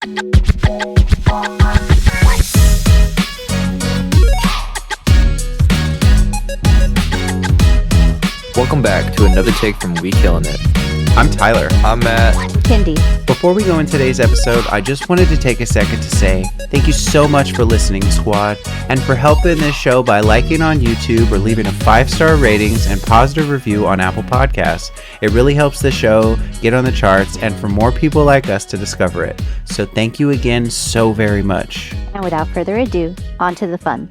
Welcome back to another take from We Killin' It. I'm Tyler. I'm Matt. Kendi. Before we go in today's episode, I just wanted to take a second to say thank you so much for listening, squad, and for helping this show by liking on YouTube or leaving a 5-star ratings and positive review on Apple Podcasts. It really helps the show get on the charts and for more people like us to discover it. So thank you again so very much. And without further ado, on to the fun.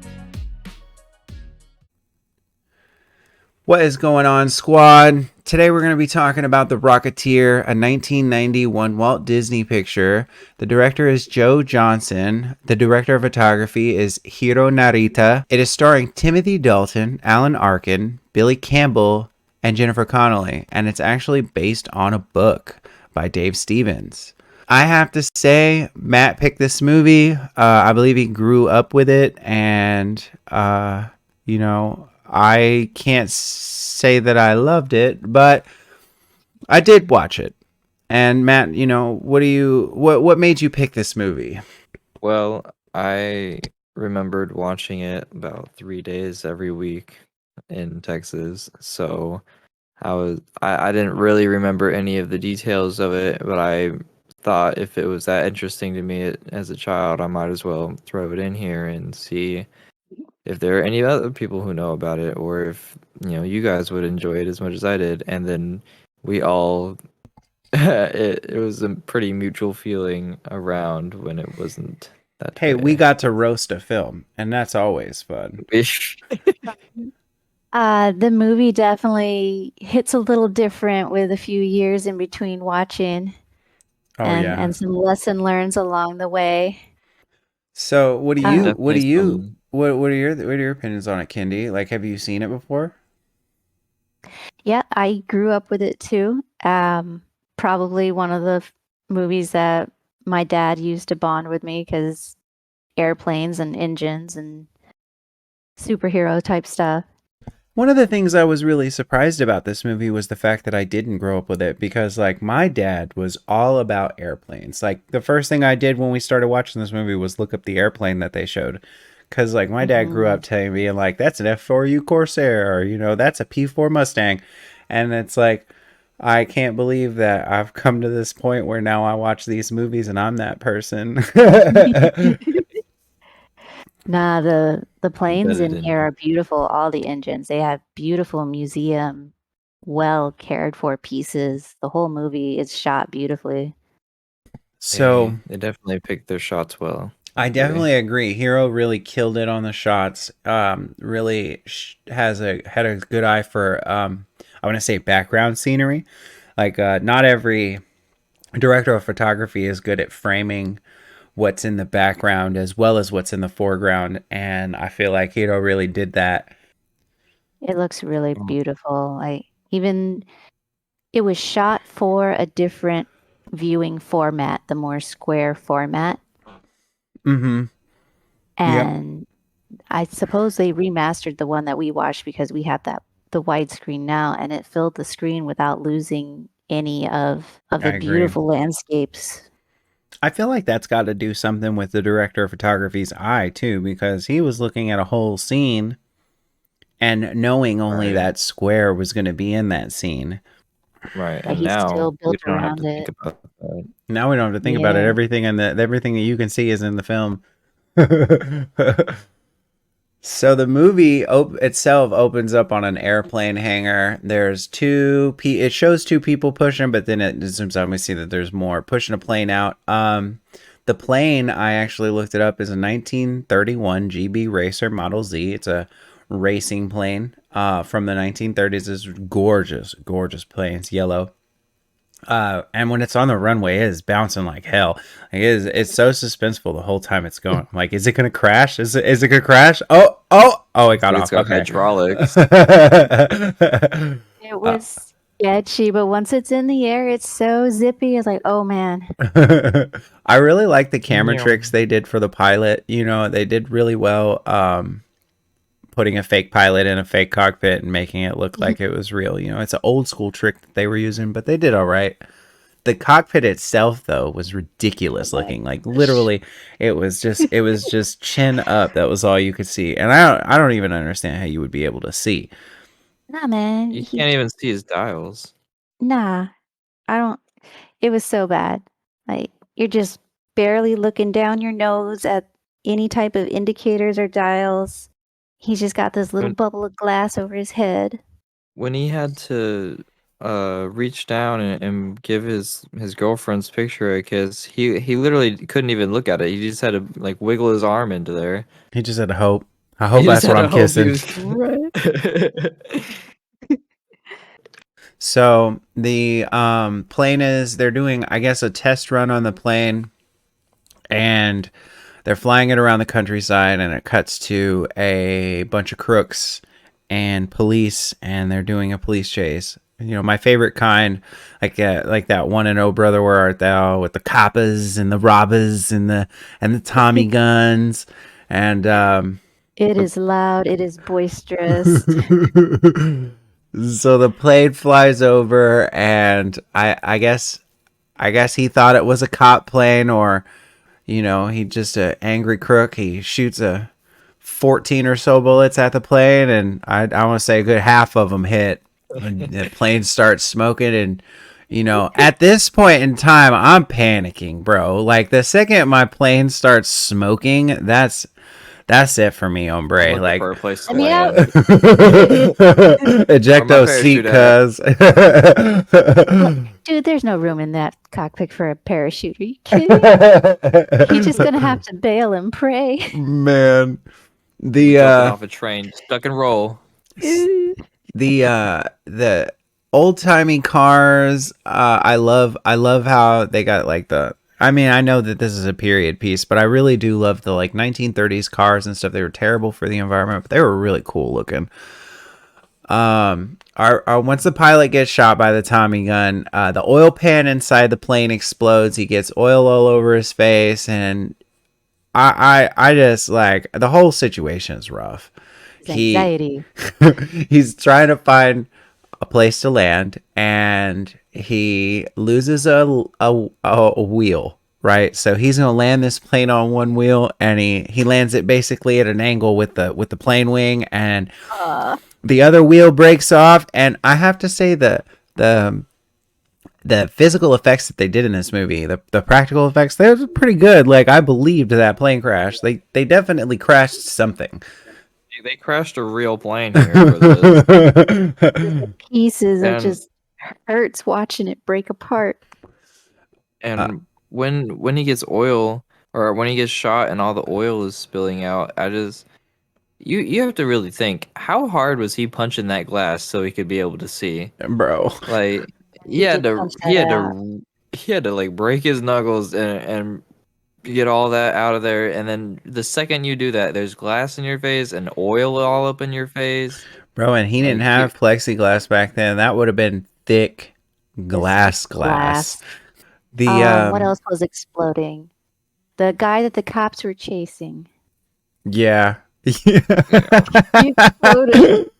What is going on, squad? Today we're going to be talking about The Rocketeer, a 1991 Walt Disney picture. The director is Joe Johnson. The director of photography is Hiro Narita. It is starring Timothy Dalton, Alan Arkin, Billy Campbell, and Jennifer Connelly. And it's actually based on a book by Dave Stevens. I have to say, Matt picked this movie. I believe he grew up with it. And, I can't say that I loved it, but I did watch it. And Matt, what made you pick this movie? Well, I remembered watching it about 3 days every week in Texas, so I didn't really remember any of the details of it, but I thought if it was that interesting to me as a child, I might as well throw it in here and see if there are any other people who know about it, or if you guys would enjoy it as much as I did. And then we all it was a pretty mutual feeling around when it wasn't that Hey, way. we got to roast a film, and that's always fun. The movie definitely hits a little different with a few years in between watching. And some lesson learns along the way. So what are your opinions on it, Kendi? Like, have you seen it before? Yeah, I grew up with it too. Probably one of the movies that my dad used to bond with me because airplanes and engines and superhero type stuff. One of the things I was really surprised about this movie was the fact that I didn't grow up with it, because like my dad was all about airplanes. Like the first thing I did when we started watching this movie was look up the airplane that they showed. Because like my dad grew up telling me like, that's an F4U Corsair, or that's a P4 Mustang. And it's like, I can't believe that I've come to this point where now I watch these movies and I'm that person. Nah, the planes in here are beautiful. All the engines, they have beautiful museum, well cared for pieces. The whole movie is shot beautifully. So they definitely picked their shots well. I definitely agree. Hiro really killed it on the shots. Really had a good eye for I want to say background scenery. Like not every director of photography is good at framing what's in the background as well as what's in the foreground, and I feel like Hiro really did that. It looks really beautiful. It was shot for a different viewing format, the more square format. Mm-hmm. And yep. I suppose they remastered the one that we watched because we have the widescreen now, and it filled the screen without losing any of the beautiful landscapes. I feel like that's got to do something with the director of photography's eye too, because he was looking at a whole scene and knowing only that square was going to be in that scene. Right. And now we don't have to think about that. Now we don't have to think about it. Everything that you can see is in the film. So the movie itself opens up on an airplane hangar. There's it shows two people pushing, but then it zooms out and we see that there's more pushing a plane out. The plane, I actually looked it up, is a 1931 GB Racer Model Z. It's a racing plane from the 1930s. It's gorgeous plane. It's yellow. And when it's on the runway, it is bouncing like hell. Like it's so suspenseful the whole time it's going. Like, is it gonna crash? Is it gonna crash? Oh, it got off. It's got hydraulics. It was sketchy, but once it's in the air, it's so zippy. It's like, oh man. I really like the camera tricks they did for the pilot. They did really well. Putting a fake pilot in a fake cockpit and making it look like it was real. It's an old school trick that they were using, but they did all right. the cockpit itself though was ridiculous looking. Like literally, it was just chin up. That was all you could see, and I don't even understand how you would be able to see. Nah, man. You can't even see his dials. Nah, I don't. It was so bad. Like, you're just barely looking down your nose at any type of indicators or dials. He's just got this little When bubble of glass over his head. when he had to reach down and give his girlfriend's picture a kiss, he literally couldn't even look at it. He just had to like wiggle his arm into there. He just had to hope. I He hope just that's had what to I'm hope he kissing. was Right. So the plane is they're doing I guess a test run on the plane, and they're flying it around the countryside, and it cuts to a bunch of crooks and police, and they're doing a police chase. You know, my favorite kind, like that one in Oh Brother Where Art Thou, with the coppers and the robbers and the Tommy guns, and It is loud. It is boisterous. so the plane flies over, and I guess he thought it was a cop plane, or you know, he just an angry crook. He shoots 14 or so bullets at the plane, and I want to say a good half of them hit. And the plane starts smoking, and you know, at this point in time, I'm panicking, bro. Like the second my plane starts smoking, that's it for me, I'm hombre. looking Like for a place to Let me out. land. ejecto seat, parachute cuz. Dude, there's no room in that cockpit for a parachute. Are you kidding? He's just gonna have to bail and pray. Man, Jumping off a train, stuck and roll. the old timey cars. I love how they got like the. I mean, I know that this is a period piece, but I really do love the like 1930s cars and stuff. They were terrible for the environment, but they were really cool looking. Our once the pilot gets shot by the Tommy gun, the oil pan inside the plane explodes. He gets oil all over his face, and I just like the whole situation is rough. Anxiety. He's trying to find a place to land, and he loses a wheel. Right, so he's gonna land this plane on one wheel, and he lands it basically at an angle with the plane wing, and the other wheel breaks off. And I have to say the physical effects that they did in this movie, the practical effects, they were pretty good. Like I believed that plane crash. They definitely crashed something. They crashed a real plane here for this. Pieces of And just hurts watching it break apart. and when he gets oil or when he gets shot and all the oil is spilling out, I just you have to really think, how hard was he punching that glass so he could be able to see? Bro. Like He did punch that out. he had to like break his knuckles and get all that out of there, and then the second you do that, there's glass in your face and oil all up in your face. Bro, and he didn't Like have plexiglass back then. That would have been thick glass. The What else was exploding? The guy that the cops were chasing. yeah. He exploded.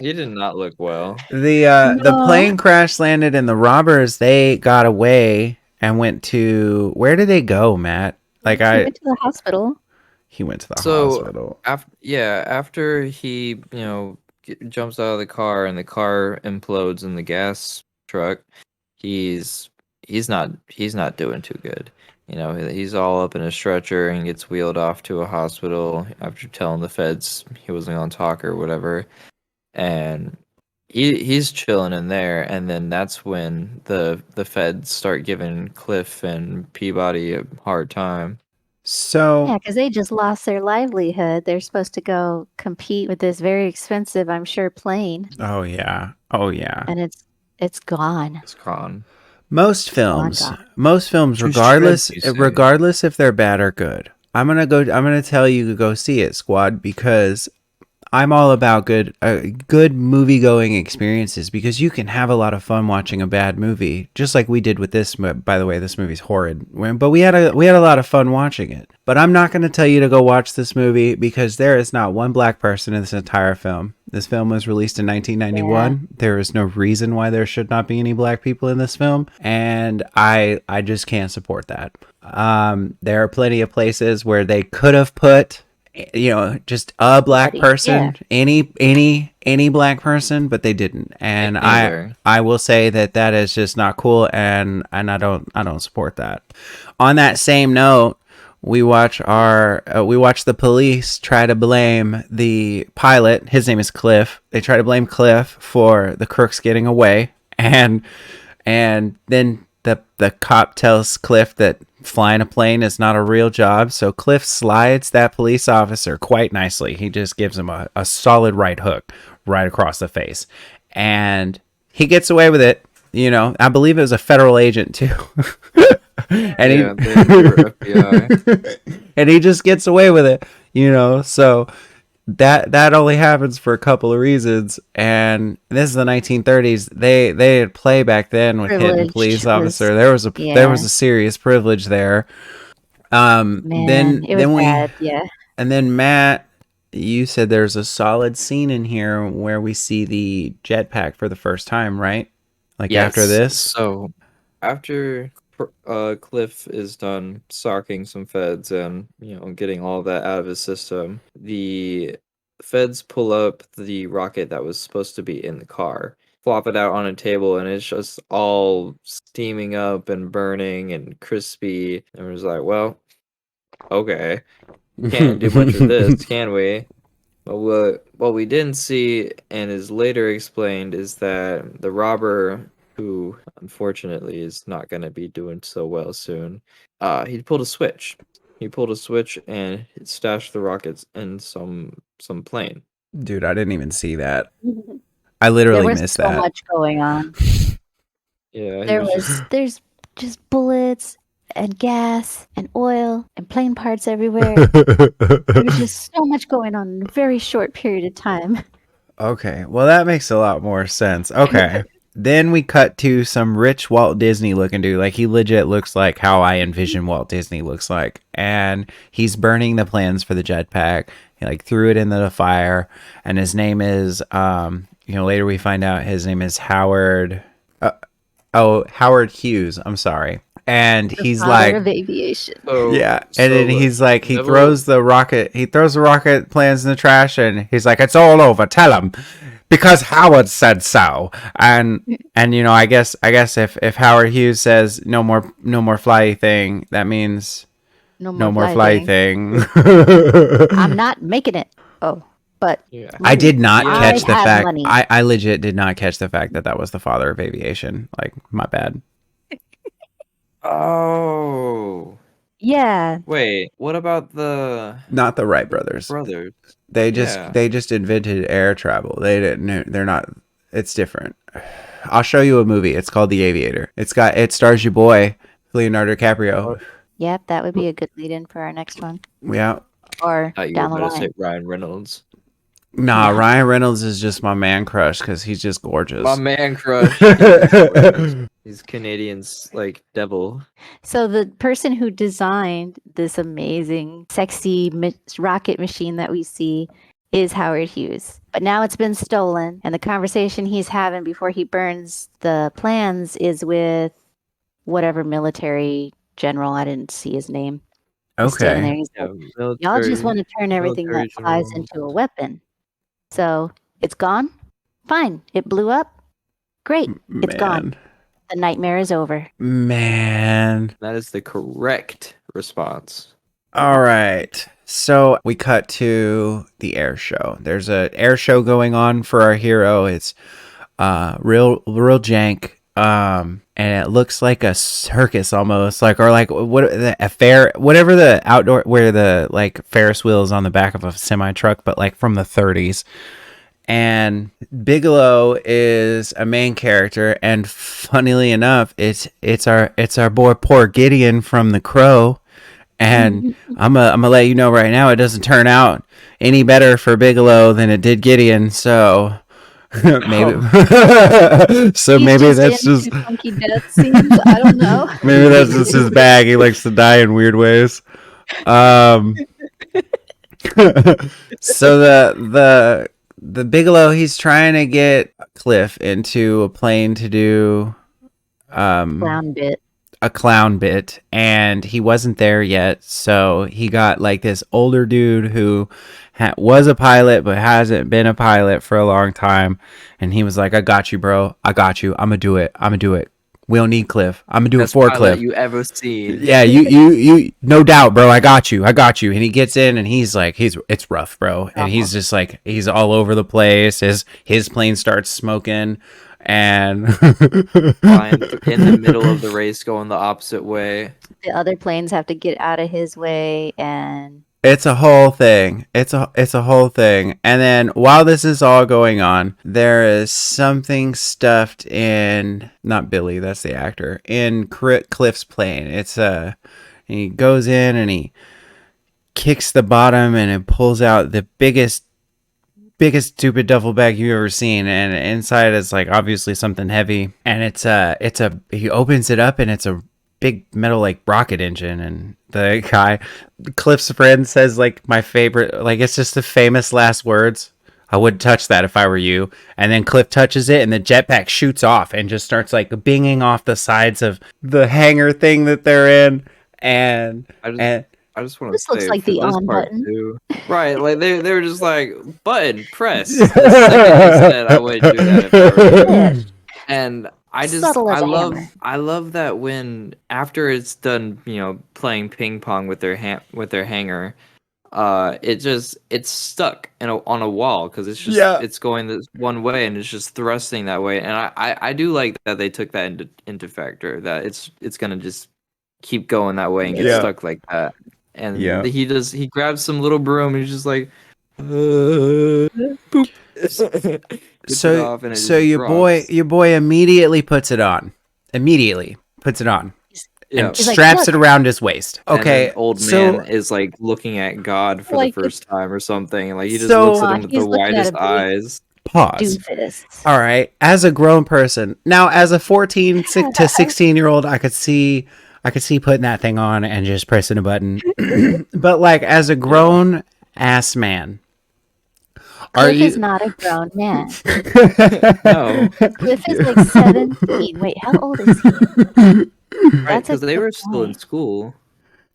he did not look well. The No. plane crash landed, and the robbers, they got away and went to, where did they go, Matt? Like He went to the hospital. he went to the So hospital. after he jumps out of the car and the car implodes in the gas truck, he's not doing too good. You know, he's all up in a stretcher and gets wheeled off to a hospital after telling the feds he wasn't gonna talk or whatever. And he's chilling in there, and then that's when the feds start giving Cliff and Peabody a hard time. So Yeah, because they just lost their livelihood. They're supposed to go compete with this very expensive, I'm sure, plane, oh yeah. and it's gone. It's gone. Most films, God. Too regardless shred, you say. regardless if they're bad or good. I'm gonna tell you to go see it, squad, because I'm all about good movie going experiences because you can have a lot of fun watching a bad movie, just like we did with this. By the way, this movie's horrid, but we had a lot of fun watching it. But I'm not going to tell you to go watch this movie because there is not one black person in this entire film. This film was released in 1991. Yeah. There is no reason why there should not be any black people in this film, and I just can't support that. There are plenty of places where they could have put, just a black person, any black person, but they didn't. And Anywhere. I will say that is just not cool, and I don't support that. On that same note, we watch the police try to blame the pilot. His name is Cliff. They try to blame Cliff for the crooks getting away, and then the cop tells Cliff that flying a plane is not a real job. So Cliff slides that police officer quite nicely. He just gives him a solid right hook right across the face. And he gets away with it. I believe it was a federal agent too. And They were FBI. and he just gets away with it, so that only happens for a couple of reasons. And this is the 1930s. They had play back then with hitting Privilege police was- officer. There was a serious privilege there. Man, it was bad. Yeah. And then Matt, you said there's a solid scene in here where we see the jetpack for the first time, right? Like after this. So after Cliff is done socking some feds and getting all that out of his system, the feds pull up the rocket that was supposed to be in the car, flop it out on a table, and it's just all steaming up and burning and crispy. And we're just like, well, okay, can't do much with this, can we? But what we didn't see and is later explained is that the robber, who unfortunately is not going to be doing so well soon, he pulled a switch. He pulled a switch and stashed the rockets in some plane. Dude, I didn't even see that. There I literally was missed so that. much going on. Yeah, There's just bullets and gas and oil and plane parts everywhere. There was just so much going on in a very short period of time. Okay, well that makes a lot more sense. Okay. Then we cut to some rich Walt Disney looking dude. Like, he legit looks like how I envision Walt Disney looks like. And he's burning the plans for the jetpack. He threw it into the fire. And his name is, later we find out his name is Howard. Howard Hughes. I'm sorry. And he's Father of aviation. yeah. And then he's like, he throws the rocket plans in the trash, and he's like, it's all over. Tell him. Because Howard said so. And I guess if Howard Hughes says no more fly thing, that means no more fly thing. I'm not making it. Oh, but Yeah. I did not catch the have fact. money. I legit did not catch the fact that was the father of aviation. Like, my bad. Oh. yeah. Wait, what about the Not the Wright brothers. brothers? They just invented air travel. They didn't. They're not. It's different. I'll show you a movie. It's called The Aviator. It stars your boy Leonardo DiCaprio. Yep, that would be a good lead-in for our next one. Yeah. Or You down were the about to say line. Ryan Reynolds. Nah, Ryan Reynolds is just my man crush because he's just gorgeous. My man crush. He's Canadian's devil. So the person who designed this amazing, sexy rocket machine that we see is Howard Hughes. But now it's been stolen, and the conversation he's having before he burns the plans is with whatever military general. I didn't see his name. He's standing there. Okay. He's Yeah, like, y'all just want to turn everything military that flies general. into a weapon. So it's gone? Fine. It blew up? Great. It's gone. The nightmare is over. Man. That is the correct response. All right. So we cut to the air show. There's an air show going on for our hero. It's real jank. And it looks like a circus almost, a fair, whatever the outdoor where the Ferris wheel is on the back of a semi truck, but from the 30s. And Bigelow is a main character, and funnily enough, it's our boy poor Gideon from The Crow. And I'm gonna let you know right now, it doesn't turn out any better for Bigelow than it did Gideon. So maybe, so He's maybe just that's just into funky death scenes. I don't know. maybe that's just his bag. He likes to die in weird ways. Um, so the Bigelow, he's trying to get Cliff into a plane to do Clown bit. a clown bit, and he wasn't there yet. So he got like this older dude who was a pilot but hasn't been a pilot for a long time, and he was like, "I got you, bro. I got you. I'm gonna do it. I'm gonna do it. We don't need Cliff. I'm gonna do Best it for pilot Cliff. you ever seen. Yeah, you, no doubt, bro. I got you. I got you." And he gets in, and he's like, it's rough, bro. And he's just like, he's all over the place. His plane starts smoking, and Flying in the middle of the race, going the opposite way. The other planes have to get out of his way, and it's a whole thing. It's a whole thing. And then while this is all going on, there is something stuffed in, not Billy, that's the actor, in Cliff's plane. It's he goes in and he kicks the bottom and it pulls out the biggest stupid duffel bag you've ever seen, and inside is like obviously something heavy, and he opens it up and it's a big metal like rocket engine. And the guy, Cliff's friend, says like my favorite, like it's just the famous last words, "I wouldn't touch that if I were you." And then Cliff touches it and the jetpack shoots off and just starts like binging off the sides of the hangar thing that they're in. And I just want to this say looks like for the this on part button. too, right? Like they were just like button press. The second he said, "I wouldn't do that if I were you." And Subtle as a hammer. I love that when after it's done, playing ping pong with their hanger, it's stuck on a wall because it's just it's going this one way and it's just thrusting that way. And I do like that they took that into factor, that it's gonna just keep going that way and get stuck like that. And he grabs some little broom and he's just like, boop. Gets it off and it so just your drops. boy immediately puts it on. Yeah. And He's like, straps "Look." it around his waist. And Okay, then old so man is like looking at God for the Like, first time or something. Like he just So- looks at him with he's the looking at widest a big eyes. pause. doofus. All right, as a grown person, now as a 14 to 16-year-old, I could see putting that thing on and just pressing a button. But like as a grown ass man, Cliff is not a grown man. No, Cliff is like 17. Wait, how old is he? right? That's a Because they good were still in point. school.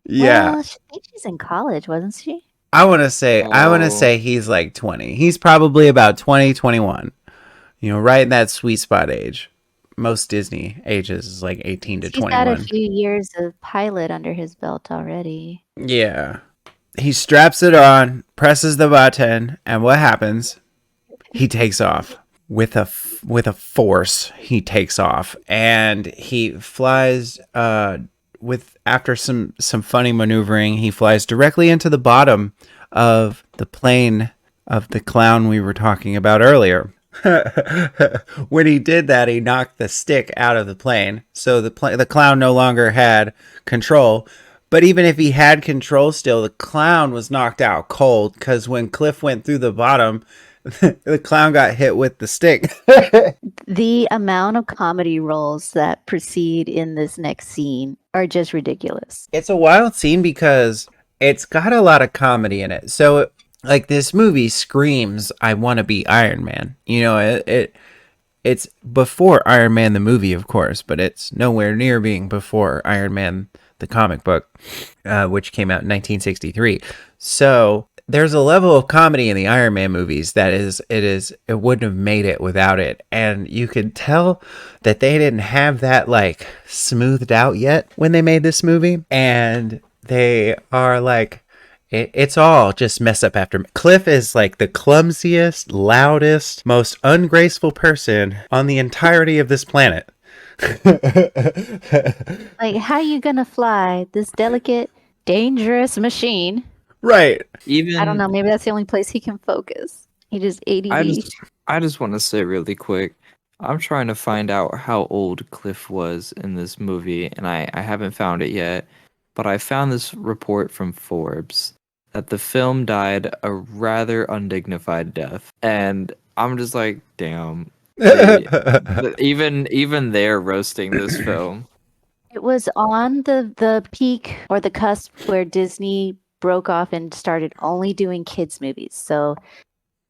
Yeah. Well, I think she's in college, wasn't she? I want to say he's like 20. He's probably about 20, 21. Right in that sweet spot age. Most Disney ages is like 18 to He's had a 21. few years of pilot under his belt already. Yeah. He straps it on, presses the button, and what happens? He takes off with a force. He takes off and he flies after some funny maneuvering, he flies directly into the bottom of the plane of the clown we were talking about earlier. When he did that, he knocked the stick out of the plane, so the clown no longer had control. But even if he had control still, the clown was knocked out cold, because when Cliff went through the bottom, the clown got hit with the stick. The amount of comedy roles that proceed in this next scene are just ridiculous. It's a wild scene because it's got a lot of comedy in it. So, like, this movie screams, "I want to be Iron Man." It's before Iron Man the movie, of course, but it's nowhere near being before Iron Man the comic book, which came out in 1963. So there's a level of comedy in the Iron Man movies that it wouldn't have made it without it. And you could tell that they didn't have that like smoothed out yet when they made this movie. And they are like, it's all just mess up after. Cliff is like the clumsiest, loudest, most ungraceful person on the entirety of this planet. Like, how are you gonna fly this delicate, dangerous machine? Right. I don't know. Maybe that's the only place he can focus. He just ADD. I just want to say really quick, I'm trying to find out how old Cliff was in this movie, and I haven't found it yet. but I found this report from Forbes that the film died a rather undignified death, and I'm just like, damn. Even they're roasting this film. It was on the peak or the cusp where Disney broke off and started only doing kids movies. So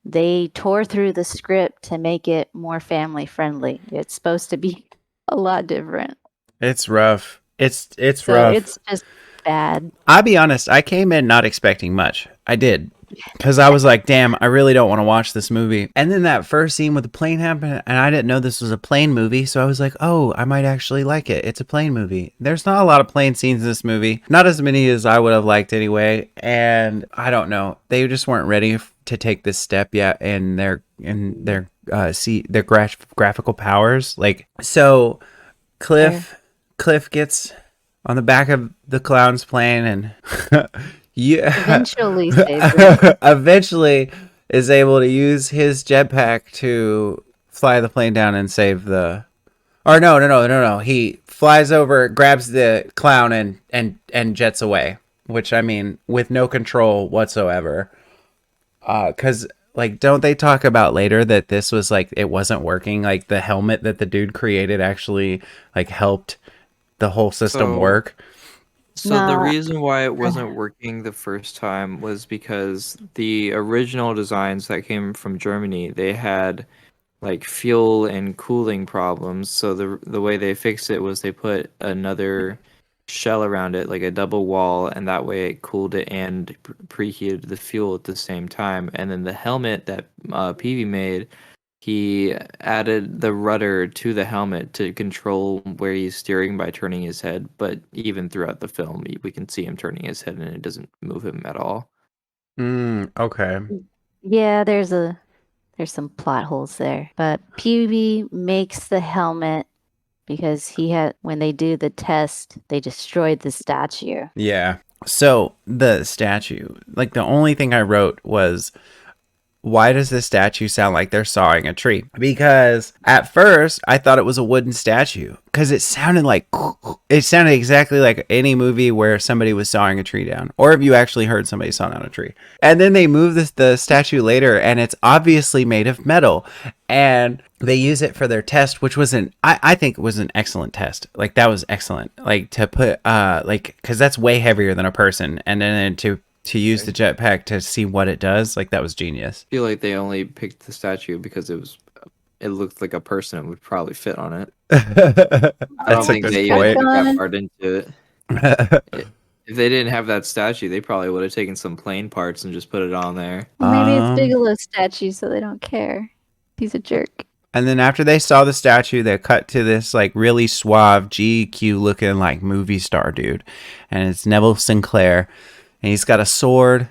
they tore through the script to make it more family friendly. It's supposed to be a lot different. It's rough. It's So rough. it's just bad. I'll be honest, I came in not expecting much. I did. Because I was like, damn, I really don't want to watch this movie. And then that first scene with the plane happened, and I didn't know this was a plane movie. So I was like, oh, I might actually like it. It's a plane movie. There's not a lot of plane scenes in this movie. Not as many as I would have liked anyway. And I don't know. They just weren't ready to take this step yet in their graphical powers. Like, so Cliff gets on the back of the clown's plane and Eventually saves them. eventually is able to use his jetpack to fly the plane down and save the. Or no. He flies over, grabs the clown, and jets away. Which, I mean, with no control whatsoever. Because like, don't they talk about later that this was like it wasn't working? Like the helmet that the dude created actually like helped the whole system work. So the No. reason why it wasn't working the first time was because the original designs that came from Germany, they had like fuel and cooling problems. So the way they fixed it was they put another shell around it, like a double wall, and that way it cooled it and preheated the fuel at the same time. And then the helmet that Peavy made, he added the rudder to the helmet to control where he's steering by turning his head. But even throughout the film, we can see him turning his head, and it doesn't move him at all. Okay. Yeah, there's some plot holes there. But Peavy makes the helmet because when they do the test, they destroyed the statue. Yeah. So the statue, like the only thing I wrote was, why does this statue sound like they're sawing a tree? Because at first I thought it was a wooden statue because it sounded exactly like any movie where somebody was sawing a tree down, or if you actually heard somebody saw down a tree. And then they move the statue later, and it's obviously made of metal, and they use it for their test, which was I think it was an excellent test. Like that was excellent. Like to put because that's way heavier than a person, and then to use the jetpack to see what it does, like that was genius. I feel like they only picked the statue because it looked like a person would probably fit on it. I don't That's a think good they even point. put that part into it. If they didn't have that statue, they probably would have taken some plane parts and just put it on there. Well, maybe it's Bigelow's statue, so they don't care. He's a jerk. And then after they saw the statue, they cut to this like really suave GQ looking like movie star dude, and it's Neville Sinclair, and he's got a sword,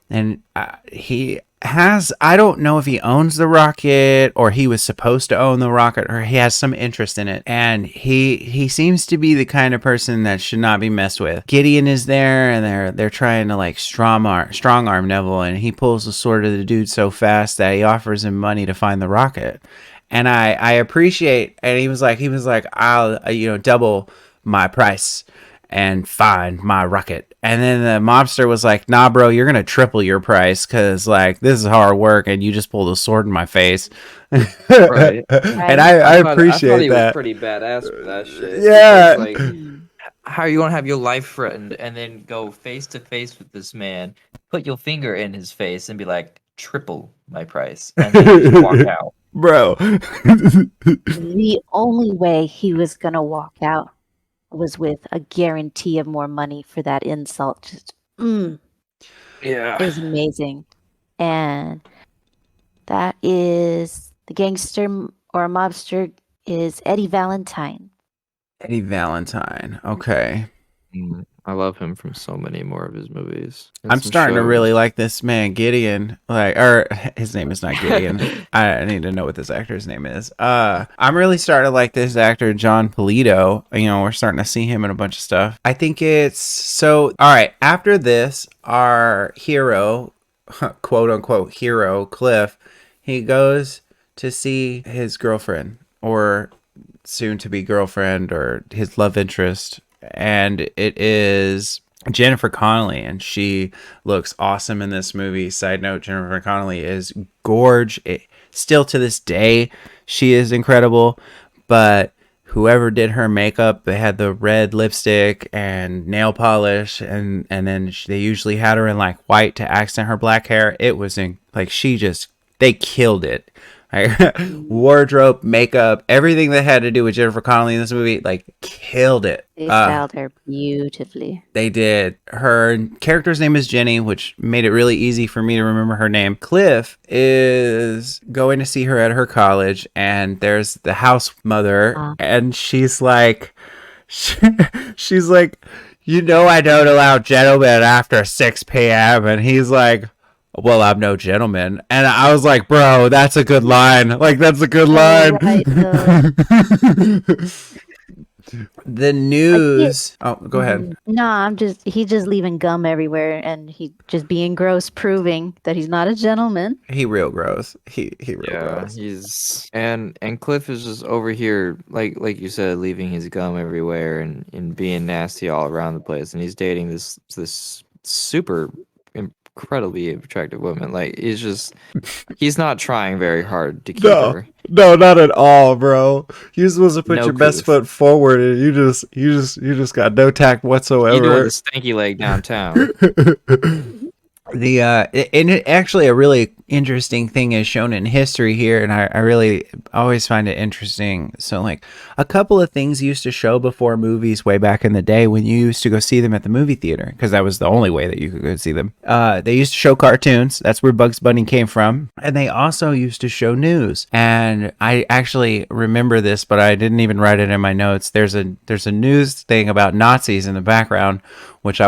and he has, I don't know if he owns the rocket or he was supposed to own the rocket or he has some interest in it, and he seems to be the kind of person that should not be messed with. Gideon is there, and they're trying to like strong arm Neville, and he pulls the sword of the dude so fast that he offers him money to find the rocket. And I appreciate, and he was like I'll double my price and find my rocket. And then the mobster was like, nah, bro, you're going to triple your price because, like, this is hard work and you just pulled a sword in my face. Right. And I appreciate I thought he that. was pretty badass for that shit. Yeah. Like, how are you going to have your life threatened and then go face to face with this man, put your finger in his face and be like, triple my price, and then just walk out? Bro. The only way he was going to walk out was with a guarantee of more money for that insult. Just, Yeah. It was amazing. And that is the gangster or mobster is Eddie Valentine. Eddie Valentine. Okay. I love him from so many more of his movies. I'm starting to really like this man, Gideon. Or his name is not Gideon. I need to know what this actor's name is. I'm really starting to like this actor, John Polito. We're starting to see him in a bunch of stuff. I think it's so. All right. After this, our hero, quote unquote hero, Cliff, he goes to see his girlfriend, or soon to be girlfriend, or his love interest. and it is Jennifer Connelly, and she looks awesome in this movie. Side note, Jennifer Connelly is gorge. Still to this day, she is incredible, but whoever did her makeup, they had the red lipstick and nail polish, and then they usually had her in like white to accent her black hair. It was like they killed it. Wardrobe, makeup, everything that had to do with Jennifer Connelly in this movie, like killed it. They styled her beautifully. They did. Her character's name is Jenny, which made it really easy for me to remember her name. Cliff is going to see her at her college, and there's the house mother, and she's like, she's like, I don't allow gentlemen after 6 p.m. And he's like, well, I'm no gentleman. And I was like, bro, that's a good line. Like, that's a good line. Right, The news. Oh, go ahead. No, he's just leaving gum everywhere, and he just being gross, proving that he's not a gentleman. He real gross. He real gross. He's and Cliff is just over here, like you said, leaving his gum everywhere and being nasty all around the place. And he's dating this super incredibly attractive woman. Like he's not trying very hard to keep her. No, not at all, bro. You're supposed to put your best foot forward, and you just got no tact whatsoever. You doing the stanky leg downtown. Actually a really interesting thing is shown in history here, and I really always find it interesting. So like a couple of things used to show before movies way back in the day when you used to go see them at the movie theater, because that was the only way that you could go see them. They used to show cartoons. That's where Bugs Bunny came from. And they also used to show news. And I actually remember this, but I didn't even write it in my notes. There's a news thing about Nazis in the background, which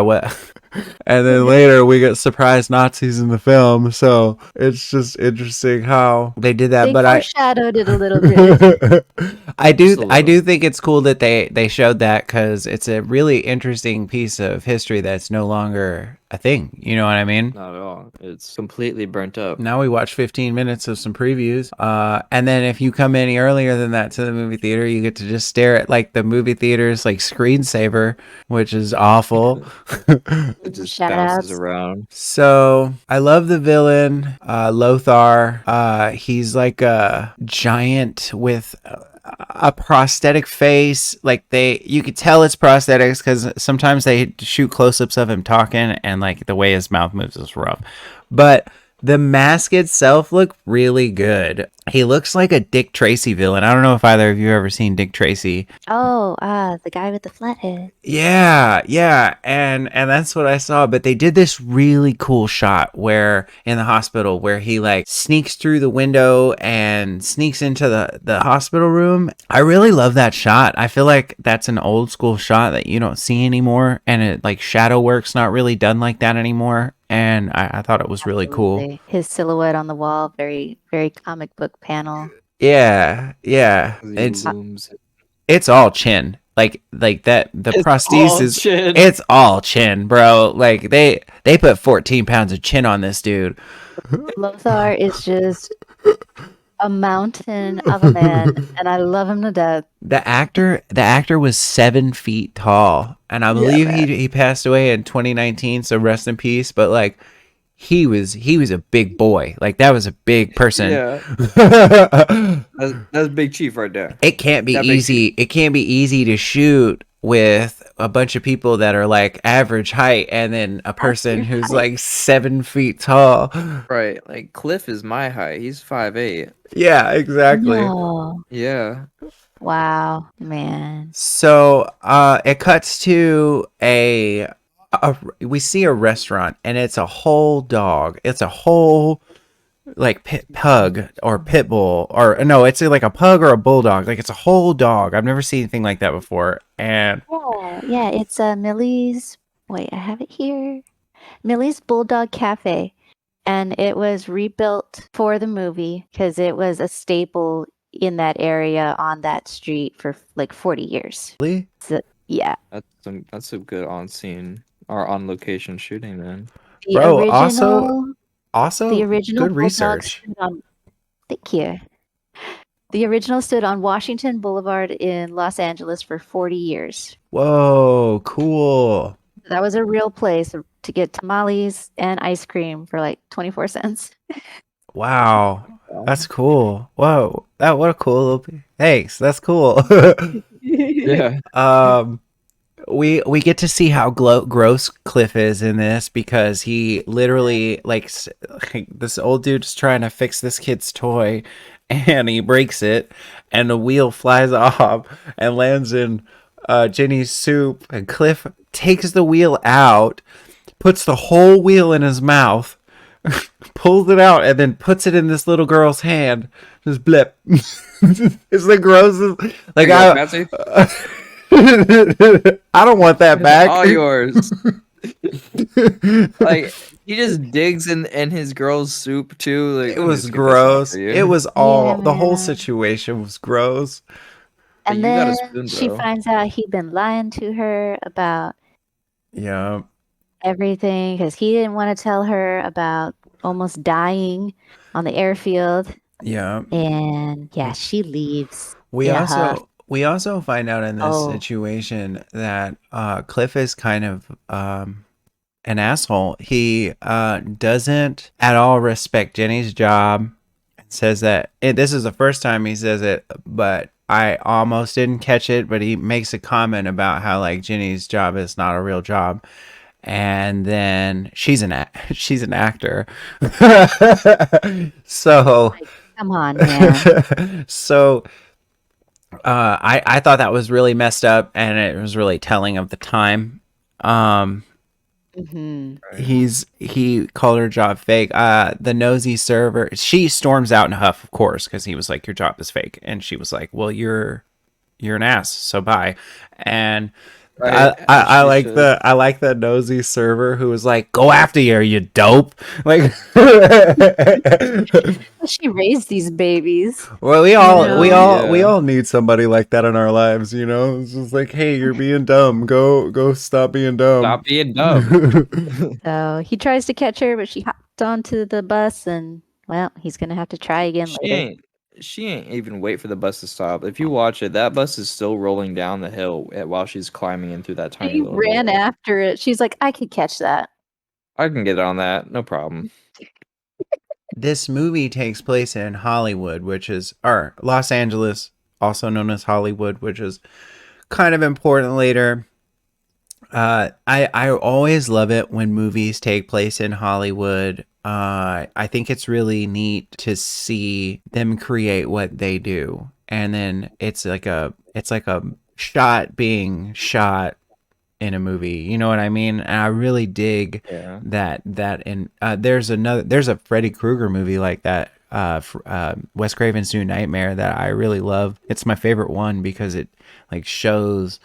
and then later we get surprise Nazis in the film. So it's just interesting how they did that. They foreshadowed it a little bit. I do think it's cool that they showed that, because it's a really interesting piece of history that's no longer a thing. You know what I mean? Not at all. It's completely burnt up. Now we watch 15 minutes of some previews. And then if you come any earlier than that to the movie theater, you get to just stare at like the movie theater's like screensaver, which is awful. It just bounces around. So I love the villain, Lothar. He's like a giant with a prosthetic face. Like you could tell it's prosthetics because sometimes they shoot close-ups of him talking, and like the way his mouth moves is rough. But the mask itself looked really good. He looks like a Dick Tracy villain. I don't know if either of you have ever seen Dick Tracy. Oh, the guy with the flat head. Yeah. And that's what I saw. But they did this really cool shot where in the hospital where he like sneaks through the window and sneaks into the hospital room. I really love that shot. I feel like that's an old school shot that you don't see anymore. And it like shadow work's not really done like that anymore. And I thought it was really cool. His silhouette on the wall, very, very comic book panel. Yeah. It's all chin. Like that. The prosthesis is it's all chin, bro. Like they put 14 pounds of chin on this dude. Lothar is just a mountain of a man, and I love him to death. The actor was 7 feet tall, and I believe he passed away in 2019. So rest in peace. But like, he was a big boy. Like that was a big person. Yeah, that's Big Chief right there. It can't be easy. It can't be easy to shoot with a bunch of people that are like average height, and then a person who's like 7 feet tall. Right, like Cliff is my height. He's 5'8". Yeah, exactly. No. Yeah. Wow, man. So it cuts to we see a restaurant, and it's a whole dog. It's a whole like pug or pit bull, or no, it's like a pug or a bulldog. Like it's a whole dog. I've never seen anything like that before. And yeah, it's Millie's. Wait, I have it here. Millie's Bulldog Cafe, and it was rebuilt for the movie because it was a staple in that area on that street for like 40 years. Really? So, yeah. That's a good on-scene or on-location shooting then. The Bro, original, also the original good research. Thank you. The original stood on Washington Boulevard in Los Angeles for 40 years. Whoa, cool. That was a real place to get tamales and ice cream for like 24 cents. Wow. That's cool. Whoa. What a cool little thanks. That's cool. Yeah. um we get to see how gross Cliff is in this because he literally like this old dude's trying to fix this kid's toy and he breaks it and the wheel flies off and lands in Jenny's soup and Cliff takes the wheel out, puts the whole wheel in his mouth, pulls it out and then puts it in this little girl's hand. Just blip. It's the grossest. Like I don't want that back. All yours. Like he just digs in his girl's soup too. Like It was gross. It was the whole situation was gross. But And you got a then spoon, she bro. finds out he'd been lying to her about Yeah. everything because he didn't want to tell her about almost dying on the airfield. Yeah. And yeah, she leaves. We in a huff. also find out in this Oh. situation that Cliff is kind of an asshole. He doesn't at all respect Jenny's job. Says that this is the first time he says it, but I almost didn't catch it. But he makes a comment about how like Jenny's job is not a real job, and then she's an actor. So Come on, man. so I thought that was really messed up, and it was really telling of the time. hmm He called her job fake. The nosy server, she storms out in a huff, of course, because he was like, your job is fake, and she was like, well, you're an ass, so bye. And Right, I she like should. I like the nosy server who was like, go after you dope. Like She raised these babies. well, we Yeah. all need somebody like that in our lives, you know. It's just like, hey, you're being dumb. Go stop being dumb. Stop being dumb. So he tries to catch her, but she hopped onto the bus, and well, he's gonna have to try again later. She ain't even wait for the bus to stop. If you watch it, that bus is still rolling down the hill while she's climbing in through that tiny She little ran door. after it. She's like, I could catch that. I can get on that, no problem. This movie takes place in Hollywood, or Los Angeles, also known as Hollywood, which is kind of important later. I always love it when movies take place in Hollywood. I think it's really neat to see them create what they do, and then it's like a shot being shot in a movie. You know what I mean? And I really dig Yeah. that. And there's a Freddy Krueger movie like that. Wes Craven's New Nightmare that I really love. It's my favorite one because it like shows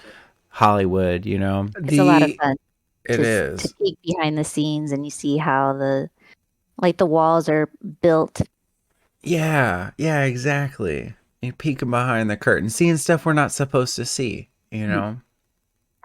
Hollywood, you know. It's a lot of fun. It is. To peek behind the scenes, and you see how the walls are built. Yeah, exactly. You peeking behind the curtain, seeing stuff we're not supposed to see, you know.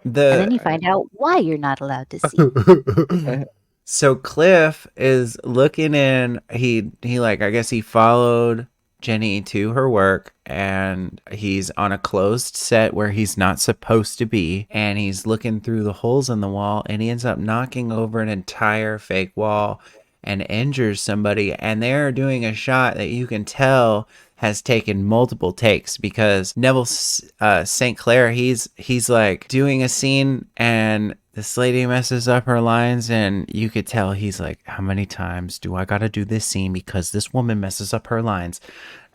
And then you find out why you're not allowed to see. So Cliff is looking in. He like, I guess he followed Jenny to her work, and he's on a closed set where he's not supposed to be, and he's looking through the holes in the wall, and he ends up knocking over an entire fake wall and injures somebody. And they're doing a shot that you can tell has taken multiple takes because Neville St. Clair, he's like doing a scene and this lady messes up her lines, and you could tell he's like, how many times do I gotta do this scene because this woman messes up her lines?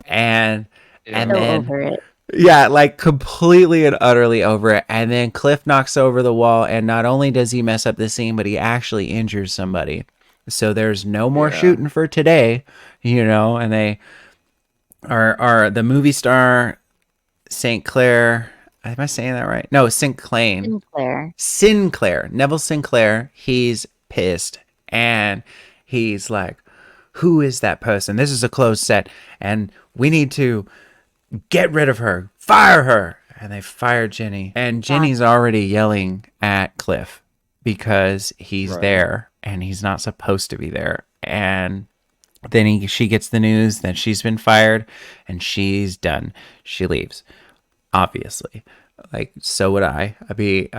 And Yeah. So then over it. yeah, like completely and utterly over it. And then Cliff knocks over the wall, and not only does he mess up the scene, but he actually injures somebody. So there's no more Yeah. shooting for today, you know. And they are the movie star St. Clair. Am I saying that right? No, Sinclair. Neville Sinclair. He's pissed, and he's like, who is that person? This is a closed set, and we need to get rid of her. Fire her. And they fire Jenny. And Jenny's already yelling at Cliff because he's Right. there and he's not supposed to be there. And Then she gets the news that she's been fired, and she's done. She leaves, obviously. Like, so would I. I'd be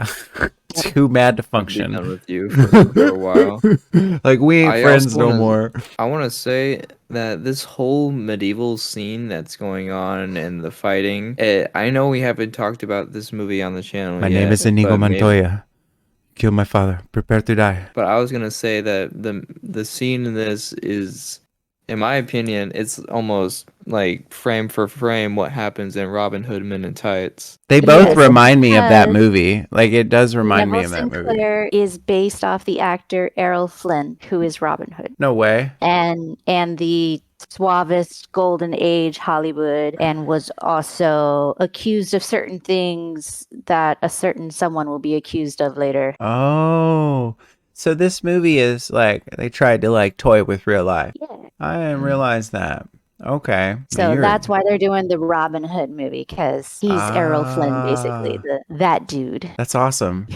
too mad to I'd be function. done with you for a while. Like, we ain't I friends also no want more. to I want to say that this whole medieval scene that's going on and the fighting, I know we haven't talked about this movie on the channel My name yet, is Inigo but maybe. Montoya. Kill my father. Prepare to die. But I was gonna say that the scene in this is, in my opinion, it's almost like frame for frame what happens in Robin Hood Men in Tights. They both Yes, remind me of that because movie. Like, it does remind me Neville of that movie. Sinclair is based off the actor Errol Flynn, who is Robin Hood, No way. and the suavest golden age Hollywood, and was also accused of certain things that a certain someone will be accused of later. Oh. So this movie is like, they tried to like toy with real life. Yeah. I didn't realize that. Okay. So that's why they're doing the Robin Hood movie, because he's Errol Flynn, basically, that dude. That's awesome.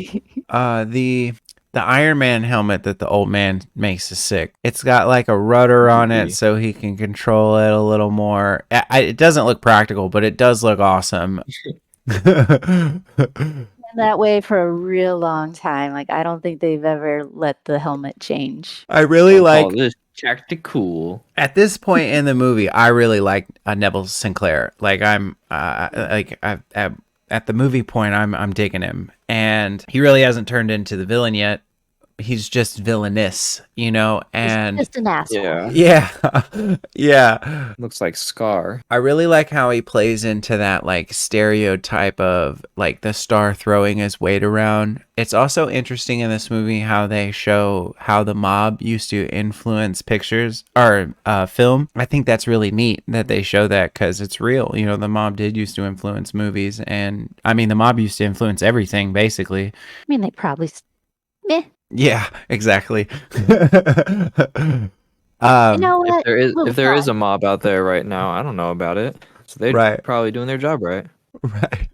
The Iron Man helmet that the old man makes is sick. It's got like a rudder on it so he can control it a little more. It doesn't look practical, but it does look awesome. That way for a real long time. Like, I don't think they've ever let the helmet change. I really Call like this tactical. at this point in the movie. I really like Neville Sinclair. Like I'm at the movie point, I'm digging him, and he really hasn't turned into the villain yet. He's just villainous, you know, and He's just an asshole. yeah. Looks like Scar. I really like how he plays into that like stereotype of like the star throwing his weight around. It's also interesting in this movie how they show how the mob used to influence pictures or film. I think that's really neat that they show that, because it's real. You know, the mob did used to influence movies, and I mean, the mob used to influence everything basically. I mean, they probably. Meh. Yeah, exactly. You know what? If there is a mob out there right now, I don't know about it. So they're Right. probably doing their job right. Right.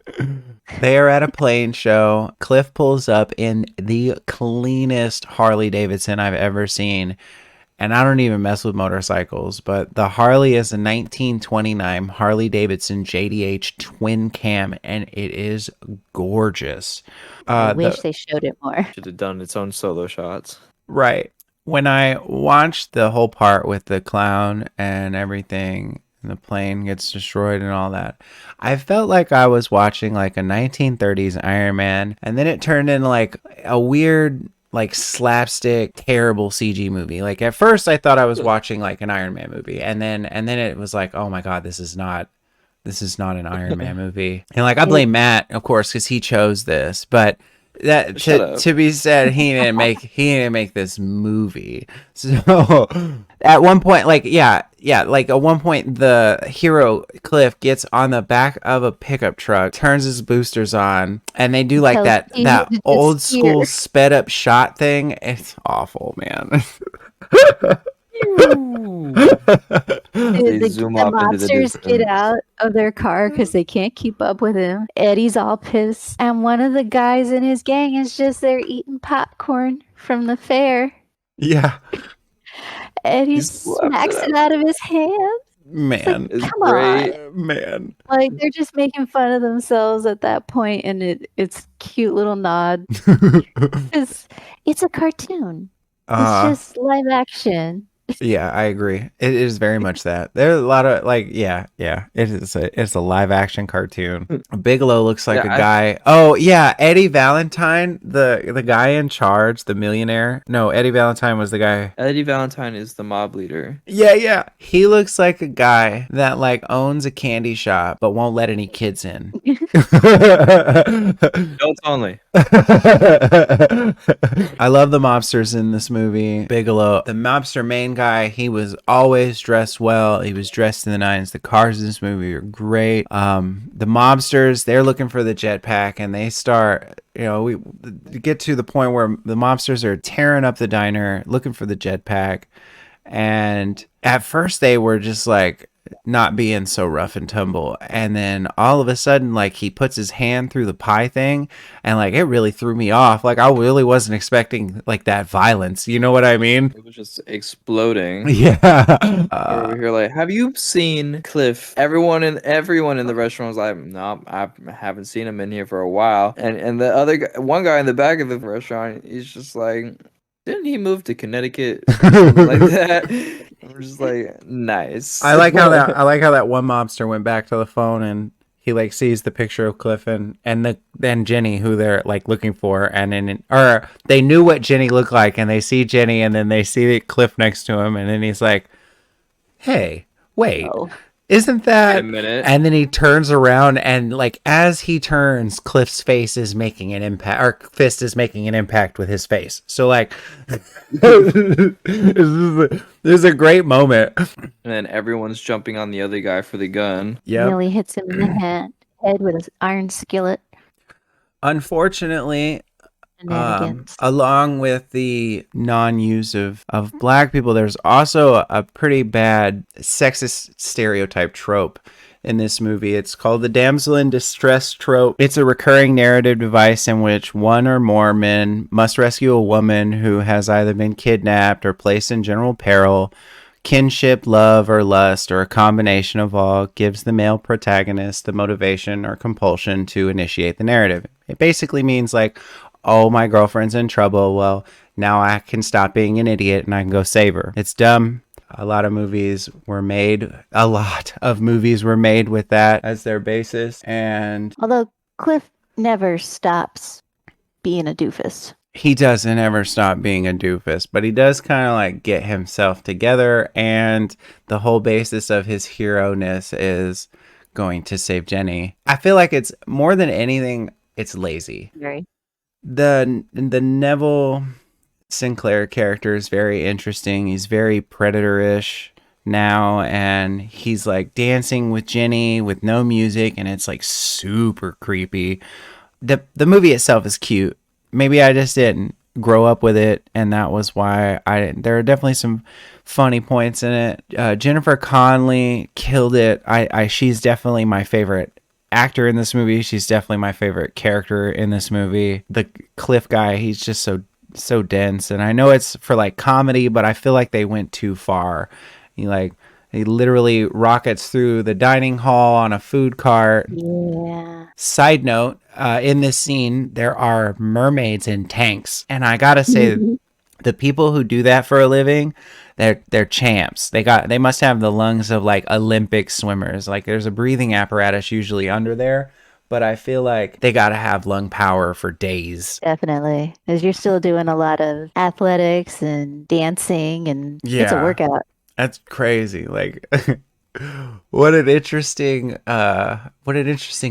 They are at a plane show. Cliff pulls up in the cleanest Harley Davidson I've ever seen. And I don't even mess with motorcycles, but the Harley is a 1929 Harley Davidson JDH twin cam, and it is gorgeous. I wish they showed it more. Should have done its own solo shots. Right. When I watched the whole part with the clown and everything, and the plane gets destroyed and all that, I felt like I was watching like a 1930s Iron Man, and then it turned into like a weird, like slapstick, terrible CG movie. Like at first I thought I was watching like an Iron Man movie, and then it was like, oh my god, this is not an Iron Man movie. And like I blame Matt, of course, because he chose this, but that to be said, he didn't make this movie. So at one point, like like at one point the hero Cliff gets on the back of a pickup truck, turns his boosters on, and they do like that old school sped up shot thing. It's awful, man. The monsters get out of their car because they can't keep up with him. Eddie's all pissed, and one of the guys in his gang is just there eating popcorn from the fair. Yeah. Eddie smacks it out of his hand. Man, it's like, come on, man. Like, they're just making fun of themselves at that point, and it's cute little nod. It's a cartoon. It's just live action. Yeah, I agree. It is very much that. There's a lot of like, it's a live action cartoon. Bigelow looks like a guy. Oh yeah, Eddie Valentine, the guy in charge, the millionaire. No, Eddie Valentine was the guy. Eddie Valentine is the mob leader. Yeah. He looks like a guy that like owns a candy shop but won't let any kids in. Adults only. I love the mobsters in this movie. Bigelow, the mobster main guy, he was always dressed well. He was dressed in the nines. The cars in this movie are great. The mobsters, they're looking for the jetpack, and they start, we get to the point where the mobsters are tearing up the diner looking for the jetpack. And at first they were just like, not being so rough and tumble. And then all of a sudden, like, he puts his hand through the pie thing, and like it really threw me off. Like, I really wasn't expecting like that violence. You know what I mean? It was just exploding. Yeah. We're over here like, have you seen Cliff? Everyone in the restaurant was like, no, I haven't seen him in here for a while. And the other guy, one guy in the back of the restaurant, he's just like, didn't he move to Connecticut or something like that? I'm just like, nice. I like how that one mobster went back to the phone and he like sees the picture of Cliff and then Jenny, who they're like looking for, and then or they knew what Jenny looked like, and they see Jenny and then they see Cliff next to him, and then he's like, hey, wait, Oh, isn't Wait a that? minute. And then he turns around, and like as he turns, Cliff's face is making an impact, or fist is making an impact with his face. So like, this is a great moment. And then everyone's jumping on the other guy for the gun. Yep. nearly hits him in the head with an iron skillet. Unfortunately, Shenanigans. along with the non-use of black people, there's also a pretty bad sexist stereotype trope in this movie. It's called the damsel in distress trope. It's a recurring narrative device in which one or more men must rescue a woman who has either been kidnapped or placed in general peril. Kinship, love, or lust, or a combination of all, gives the male protagonist the motivation or compulsion to initiate the narrative. It basically means like, oh, my girlfriend's in trouble. Well, now I can stop being an idiot and I can go save her. It's dumb. A lot of movies were made with that as their basis. And Although Cliff never stops being a doofus. he doesn't ever stop being a doofus, but he does kind of like get himself together. And the whole basis of his hero-ness is going to save Jenny. I feel like it's more than anything, it's lazy. Very. The Neville Sinclair character is very interesting. He's very predator-ish now, and he's like dancing with Jenny with no music, and it's like super creepy. The movie itself is cute. Maybe I just didn't grow up with it, and that was why I didn't. There are definitely some funny points in it. Jennifer Connelly killed it. She's definitely my favorite actor in this movie. She's definitely my favorite character in this movie. The Cliff guy, he's just so dense, and I know it's for like comedy, but I feel like they went too far. He literally rockets through the dining hall on a food cart. Yeah. Side note, in this scene there are mermaids in tanks, and I gotta say, the people who do that for a living, they're champs. They must have the lungs of like Olympic swimmers. Like, there's a breathing apparatus usually under there, but I feel like they gotta have lung power for days. Definitely. Because you're still doing a lot of athletics and dancing, and it's a Yeah. workout. That's crazy. Like, what an interesting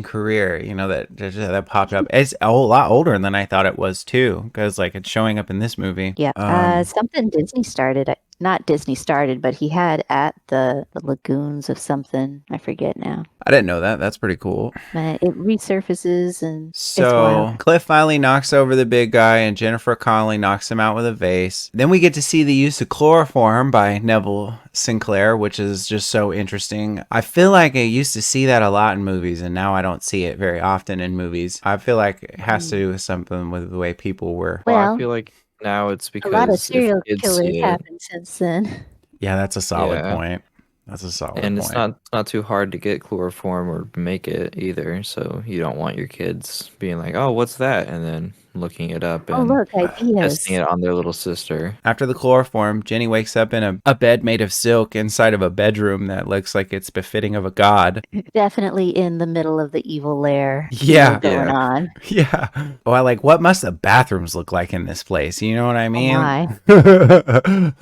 career, you know, that popped up. It's a whole lot older than I thought it was too, because like it's showing up in this movie. Yeah. Something Disney started. Not Disney started, but he had at the lagoons of something. I forget now. I didn't know that. That's pretty cool. But it resurfaces and it's So wild. Cliff finally knocks over the big guy, and Jennifer Connelly knocks him out with a vase. Then we get to see the use of chloroform by Neville Sinclair, which is just so interesting. I feel like I used to see that a lot in movies, and now I don't see it very often in movies. I feel like it has to do with something with the way people were. Well, Well, I feel like now it's a because lot of if serial kids killers see it, happened since then. Yeah, that's a solid Yeah. point. That's a solid and point. it's not too hard to get chloroform or make it either. So you don't want your kids being like, "Oh, what's that?" and then looking it up Oh, and look, ideas. testing it on their little sister. After the chloroform, Jenny wakes up in a bed made of silk inside of a bedroom that looks like it's befitting of a god. Definitely in the middle of the evil lair. Yeah. Going Yeah. on. Yeah. Well, like, what must the bathrooms look like in this place? You know what I mean? Oh my. The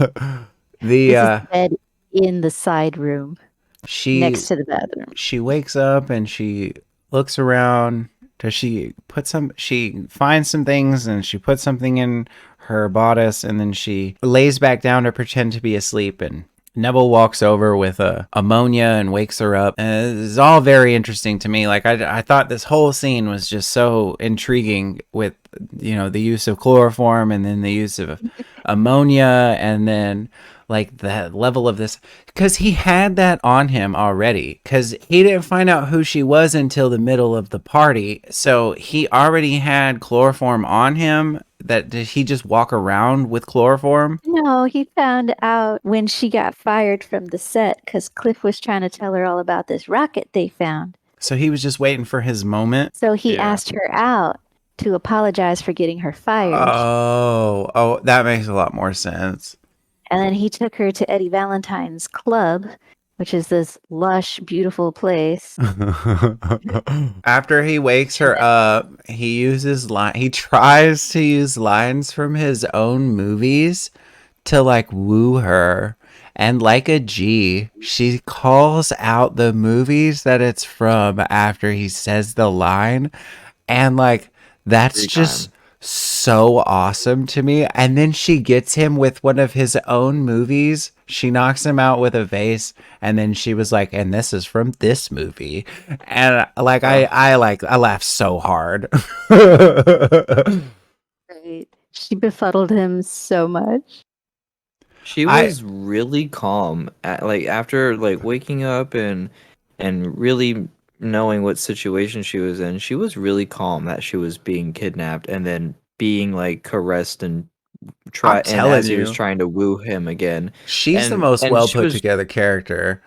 This is the bed in the side room she next to the bathroom. she wakes up and she looks around. She finds some things and she puts something in her bodice, and then she lays back down to pretend to be asleep, and Neville walks over with ammonia and wakes her up. And it's all very interesting to me. Like, I thought this whole scene was just so intriguing with, you know, the use of chloroform and then the use of ammonia, and then like the level of this, because he had that on him already, because he didn't find out who she was until the middle of the party, so he already had chloroform on him. That did he just walk around with chloroform? No, he found out when she got fired from the set because Cliff was trying to tell her all about this rocket they found. So he was just waiting for his moment. So he Yeah. asked her out to apologize for getting her fired. Oh, that makes a lot more sense. And then he took her to Eddie Valentine's club, which is this lush, beautiful place. After he wakes her up, he tries to use lines from his own movies to like woo her. And like a G, she calls out the movies that it's from after he says the line. And like that's Every just time. so awesome to me. And then she gets him with one of his own movies. She knocks him out with a vase, and then she was like, "And this is from this movie." And like I laughed so hard. Right. She befuddled him so much. She I- was really calm like after like waking up and really knowing what situation she was in. She was really calm that she was being kidnapped and then being like caressed and I'm telling as he was you, trying to woo him again. she's the And most well she put was together character.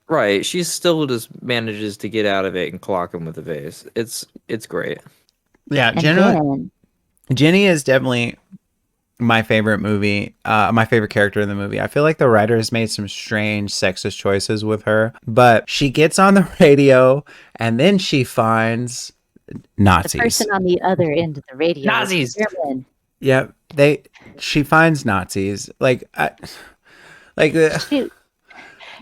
right. She still just manages to get out of it and clock him with a vase. It's great. Yeah, And then Jenny is definitely my favorite my favorite character in the movie. I feel like the writer has made some strange sexist choices with her, but she gets on the radio and then she finds the Nazis. person on the other end of the radio Nazis! is German. Yep, she finds Nazis. Shoot.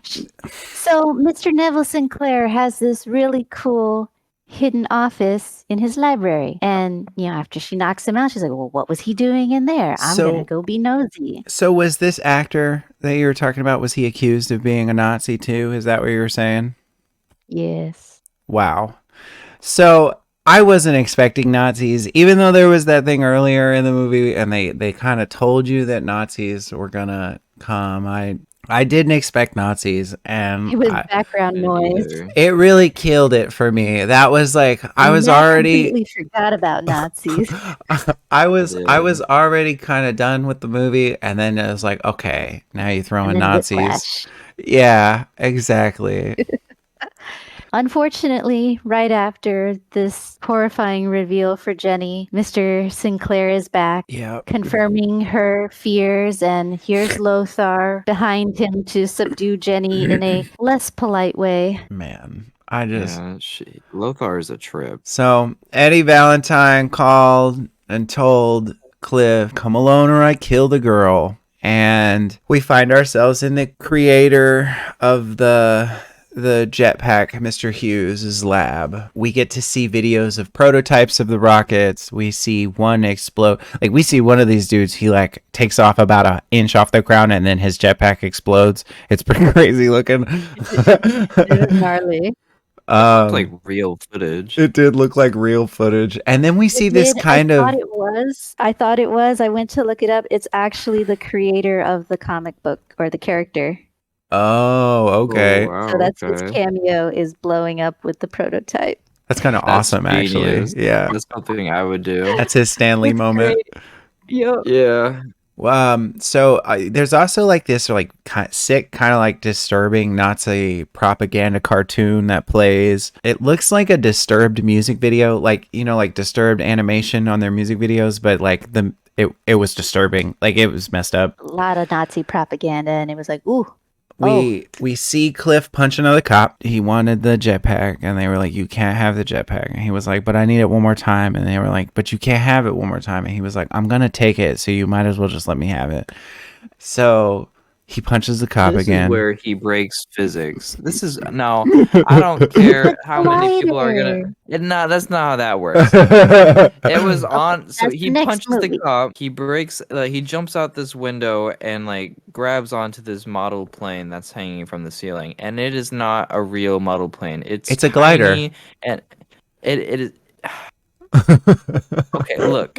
So Mr. Neville Sinclair has this really cool hidden office in his library. And, after she knocks him out, she's like, well, what was he doing in there? I'm So- going to go be nosy. So was this actor that you were talking about, was he accused of being a Nazi too? Is that what you were saying? Yes. Wow. So I wasn't expecting Nazis, even though there was that thing earlier in the movie and they kind of told you that Nazis were gonna come. I didn't expect Nazis, and It was background Me noise. neither. it really killed it for me. That was like I was Matt already completely forgot about Nazis. I was Yeah. already kind of done with the movie, and then it was like, okay, now you throw in And then Nazis. Whiplash. Yeah, exactly. Unfortunately, right after this horrifying reveal for Jenny, Mr. Sinclair is back, Yep. confirming her fears, and here's Lothar behind him to subdue Jenny in a less polite way. Man, I just Yeah, Lothar is a trip. So Eddie Valentine called and told Cliff, "Come alone or I kill the girl." And we find ourselves in the creator of the jetpack, Mr. Hughes' lab. We get to see videos of prototypes of the rockets. We see one explode. Like, we see one of these dudes, he like takes off about an inch off the ground and then his jetpack explodes. It's pretty crazy looking. It is gnarly. It's like real footage. It did look like real footage. And then we see this kind I of thought it was. I went to look it up. It's actually the creator of the comic book or the character. Oh, okay. Oh, wow, So that's his okay. cameo is blowing up with the prototype. That's kind of That's awesome, genius. actually. Yeah. That's something I would do. That's his Stanley It's moment. Yep. Yeah. So there's also like this like sick, kind of like disturbing Nazi propaganda cartoon that plays. It looks like a Disturbed music video, like like Disturbed animation on their music videos, but like it was disturbing, like it was messed up. A lot of Nazi propaganda, and it was like, ooh. We see Cliff punch another cop. He wanted the jetpack, and they were like, "You can't have the jetpack." And he was like, "But I need it one more time." And they were like, "But you can't have it one more time." And he was like, "I'm gonna take it, so you might as well just let me have it." So he punches the cop This again. is where he breaks physics. This is no. I don't care how many people are gonna. No, that's not how that works. It was on. So That's he the next punches the movie. cop. He breaks. He jumps out this window and like grabs onto this model plane that's hanging from the ceiling. And it is not a real model plane. It's It's a glider. tiny, and it is. Okay, look,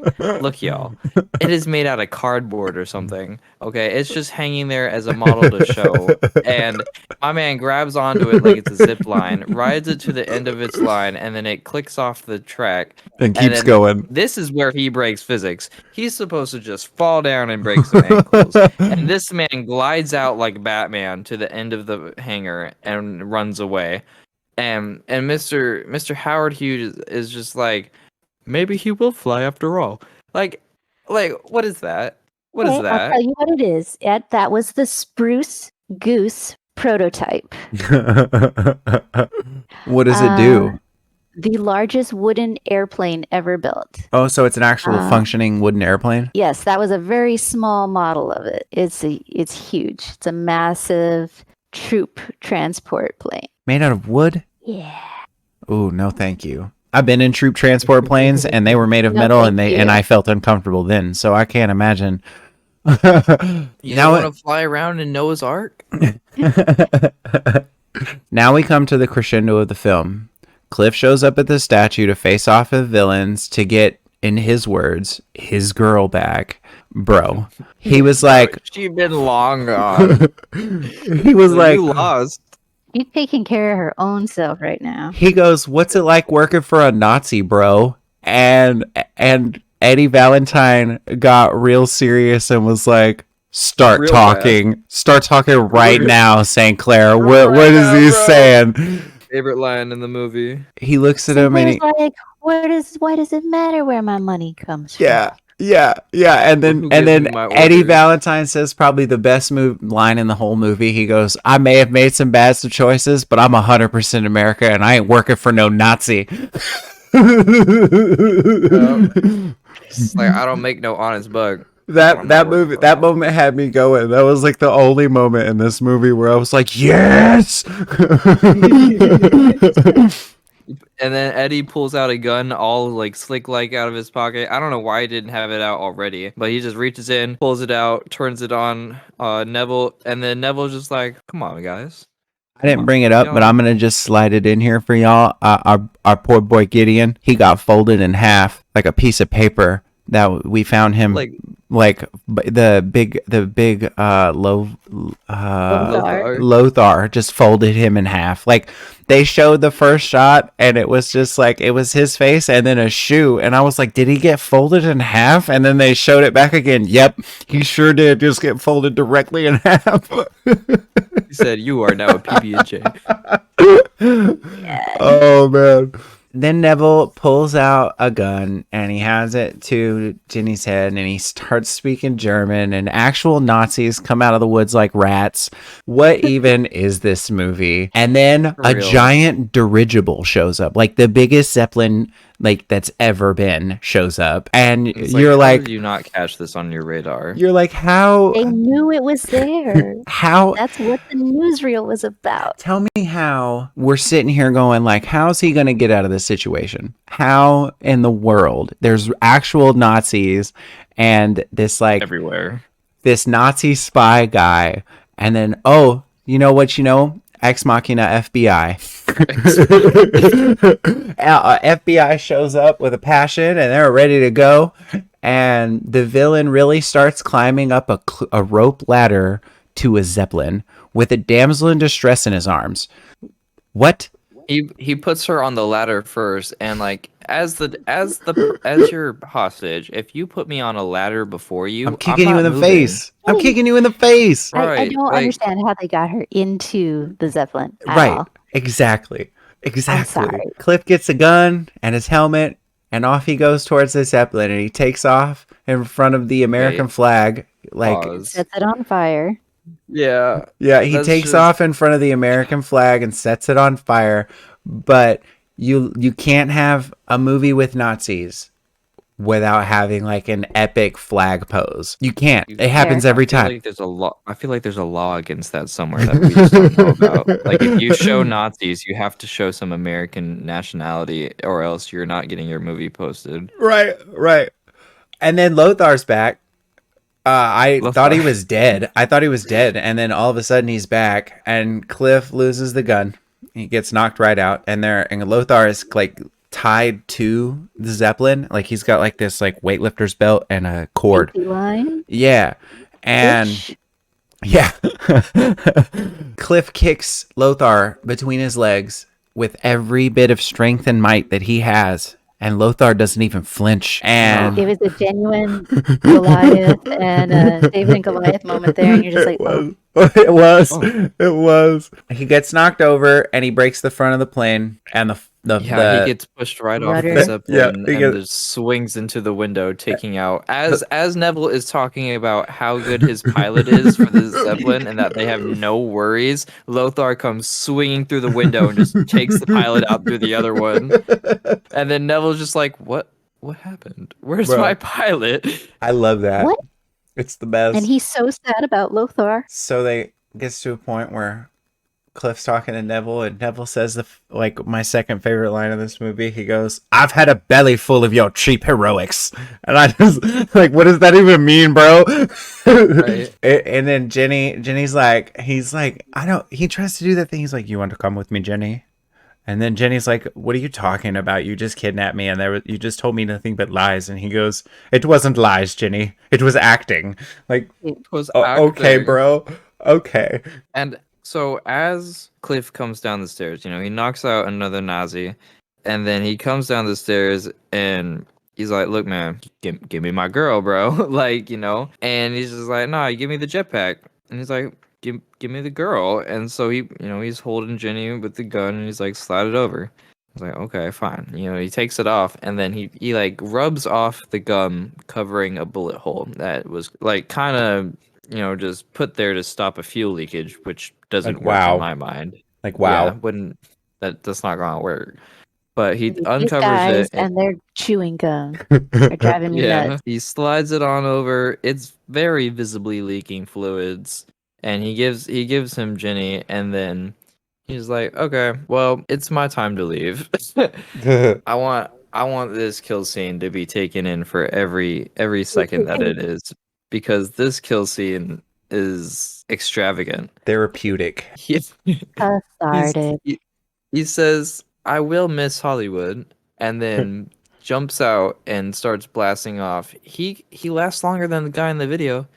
y'all. It is made out of cardboard or something. Okay, it's just hanging there as a model to show. And my man grabs onto it like it's a zip line, rides it to the end of its line, and then it clicks off the track. And And keeps then going. this is where he breaks physics. He's supposed to just fall down and break some ankles. And this man glides out like Batman to the end of the hangar and runs away. And Mr. Howard Hughes is just like, maybe he will fly after all. Like what is that? What is Okay, I'll that? tell you what it is. That was the Spruce Goose prototype. What does it do? The largest wooden airplane ever built. Oh, so it's an actual functioning wooden airplane? Yes, that was a very small model of it. It's huge. It's a massive troop transport plane. Made out of wood? Yeah. Oh, no, thank you. I've been in troop transport planes, and they were made of No, metal, thank you. and I felt uncomfortable then. So I can't imagine. You Now want to fly around in Noah's Ark? Now we come to the crescendo of the film. Cliff shows up at the statue to face off with villains to get, in his words, his girl back. Bro, he was like, She's been long gone. he was like, You lost. She's taking care of her own self right now. he goes, "What's it like working for a Nazi, bro?" And Eddie Valentine got real serious and was like, Start Real talking right now, St. Clair. What Right is now, he bro. saying? Favorite line in the movie. He looks at him and he, like, why does it matter where my money comes from? yeah. And then Who gives me my Eddie orders? Valentine says probably the best line in the whole movie. He goes, "I may have made some bad choices, but I'm 100% America, and I ain't working for no Nazi." It's like, I don't make no honest bug. That moment had me going. That was like the only moment in this movie where I was like, yes. And then Eddie pulls out a gun, all like slick like out of his pocket. I don't know why he didn't have it out already, but he just reaches in, pulls it out, turns it on Neville, and then Neville's just like, "Come on, guys." I didn't bring it up, but I'm gonna just slide it in here for y'all. Our poor boy Gideon, he got folded in half like a piece of paper that we found him like the big Lothar just folded him in half. Like they showed the first shot and it was just like it was his face and then a shoe, and I was like, did he get folded in half? And then they showed it back again. Yep, he sure did just get folded directly in half. He said, "You are now a PB&J." Oh man. Then Neville pulls out a gun and he hands it to Ginny's head and he starts speaking German and actual Nazis come out of the woods like rats. What even is this movie? And then a giant dirigible shows up, like the biggest Zeppelin like that's ever been shows up. And you're how like, did you not catch this on your radar? You're like, how? They knew it was there. How? That's what the newsreel was about. Tell me how we're sitting here going like, how's he going to get out of this situation? How in the world? There's actual Nazis and this like Everywhere. This Nazi spy guy. And then, oh, you know what, Ex Machina FBI. FBI shows up with a passion and they're ready to go. And the villain really starts climbing up a rope ladder to a Zeppelin with a damsel in distress in his arms. What? He puts her on the ladder first, and like as your hostage, if you put me on a ladder before you, I'm kicking you in the face. I'm kicking you in the face. I don't understand how they got her into the Zeppelin. Right. Exactly. Cliff gets a gun and his helmet, and off he goes towards the Zeppelin, and he takes off in front of the American flag. Like sets it on fire. Yeah. He takes off in front of the American flag and sets it on fire. But you can't have a movie with Nazis without having like an epic flag pose. You can't. It happens every time. I feel like there's a law against that somewhere that we just don't know about. Like if you show Nazis, you have to show some American nationality, or else you're not getting your movie posted. Right. And then Lothar's back. I thought he was dead. And then all of a sudden he's back, and Cliff loses the gun. He gets knocked right out, and Lothar is like tied to the Zeppelin. Like he's got like this like weightlifter's belt and a cord. Safety line. Yeah. And Bitch. yeah. Cliff kicks Lothar between his legs with every bit of strength and might that he has. And Lothar doesn't even flinch. And It was a genuine Goliath and David and Goliath moment there, and you're just like, oh, It was. Oh. It was. He gets knocked over and he breaks the front of the plane and Yeah, he gets pushed right off Rudder. the Zeppelin he and gets- just swings into the window, taking out as Neville is talking about how good his pilot is for the Zeppelin and that they have no worries. Lothar comes swinging through the window and just takes the pilot out through the other one. And then Neville's just like, "What? What happened? Where's Bro. my pilot?" I love that. What? It's the best. And he's so sad about Lothar. So they gets to a point where Cliff's talking to Neville, and Neville says like my second favorite line of this movie. He goes, "I've had a belly full of your cheap heroics," and I just like, what does that even mean, bro? Right. And then Jenny's like, he's like, I don't. He tries to do that thing. He's like, "You want to come with me, Jenny?" And then Jenny's like, "What are you talking about? You just kidnapped me, and you just told me nothing but lies." And he goes, "It wasn't lies, Jenny. It was acting." Like, It was okay, acting. bro. Okay. And so as Cliff comes down the stairs, he knocks out another Nazi, and then he comes down the stairs and he's like, "Look, man, give me my girl, bro." Like, and he's just like, "Nah, give me the jetpack." And he's like, give me the girl." And so he's holding Jenny with the gun and he's like, "Slide it over." I was like, "Okay, fine." He takes it off and then he like rubs off the gum covering a bullet hole that was like kind of just put there to stop a fuel leakage, which doesn't Like, work wow. in my mind. Like, Yeah, wow. wouldn't that's not gonna work. But he These uncovers guys it and and they're chewing gum are driving me yeah, nuts. he slides it on over. It's very visibly leaking fluids, and he gives him Jenny, and then he's like, "Okay, well, it's my time to leave. I want this kill scene to be taken in for every second that it is, because this kill scene is extravagant." Therapeutic. He, Cathartic. he says, "I will miss Hollywood," and then jumps out and starts blasting off. He lasts longer than the guy in the video.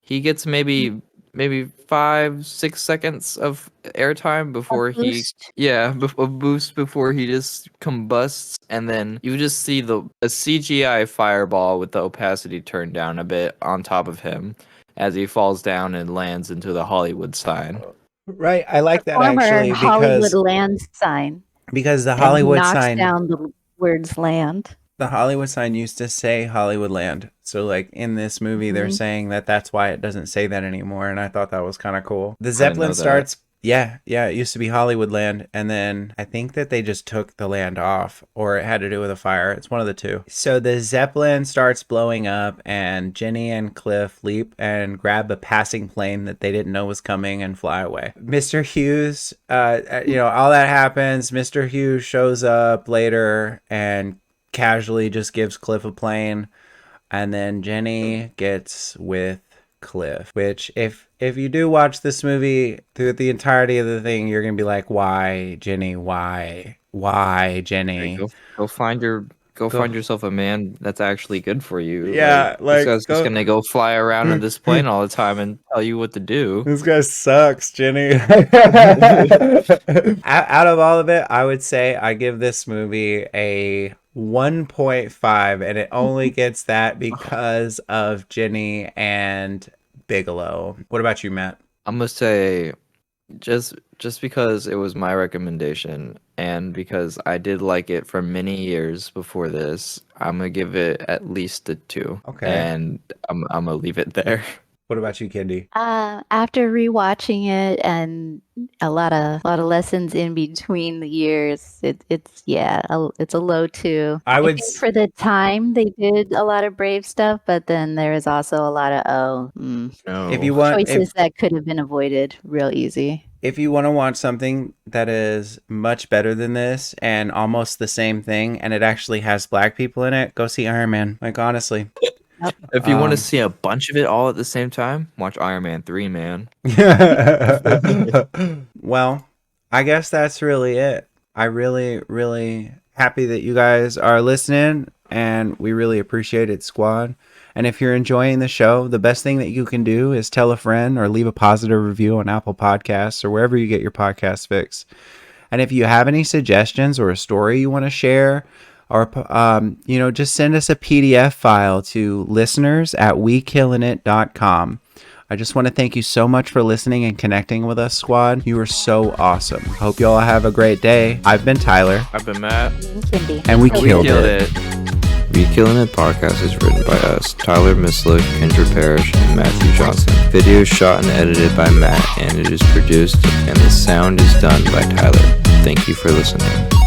He gets maybe 5-6 seconds of airtime before he Boost. a boost before he just combusts, and then you just see a CGI fireball with the opacity turned down a bit on top of him as he falls down and lands into the Hollywood sign. Right. I like that Former actually Hollywood land sign. because the And he Hollywood knocks sign down the words land. the Hollywood sign used to say Hollywood Land. So like in this movie they're Mhm. saying that that's why it doesn't say that anymore, and I thought that was kind of cool. The know Zeppelin that. starts yeah, it used to be Hollywood Land, and then I think that they just took the land off, or it had to do with a fire. It's one of the two. So the Zeppelin starts blowing up, and Jenny and Cliff leap and grab a passing plane that they didn't know was coming and fly away. Mr. Hughes, all that happens. Mr. Hughes shows up later and casually just gives Cliff a plane, and then Jenny gets with Cliff, which if you do watch this movie through the entirety of the thing, you're gonna be like, why Jenny, why Jenny? Go find yourself a man that's actually good for you. Yeah, this guy's just gonna go fly around in this plane all the time and tell you what to do. This guy sucks, Jenny. Out of all of it, I would say I give this movie a 1.5, and it only gets that because of Jenny and Bigelow. What about you, Matt? I'm gonna say just because it was my recommendation and because I did like it for many years before this, I'm gonna give it at least a 2. Okay. And I'm gonna leave it there. What about you, Kendi? After rewatching it and a lot of lessons in between the years, it's a low 2. I would think for the time they did a lot of brave stuff, but then there is also a lot of No. If you want, choices that could have been avoided real easy. if you want to watch something that is much better than this and almost the same thing, and it actually has black people in it, go see Iron Man. Like, honestly. If you want to see a bunch of it all at the same time, watch Iron Man 3, man. Well, I guess that's really it. I really, really happy that you guys are listening, and we really appreciate it, squad. And if you're enjoying the show, the best thing that you can do is tell a friend or leave a positive review on Apple Podcasts or wherever you get your podcast fix. And if you have any suggestions or a story you want to share, or just send us a PDF file to listeners@wekillinit.com. I just want to thank you so much for listening and connecting with us, squad. You are so awesome. Hope you all have a great day. I've been Tyler. I've been Matt. Kendi. And we killed it. We Killin' It podcast is written by us, Tyler Mislick, Kendra Parrish, and Matthew Johnson. Video is shot and edited by Matt, and it is produced and the sound is done by Tyler. Thank you for listening.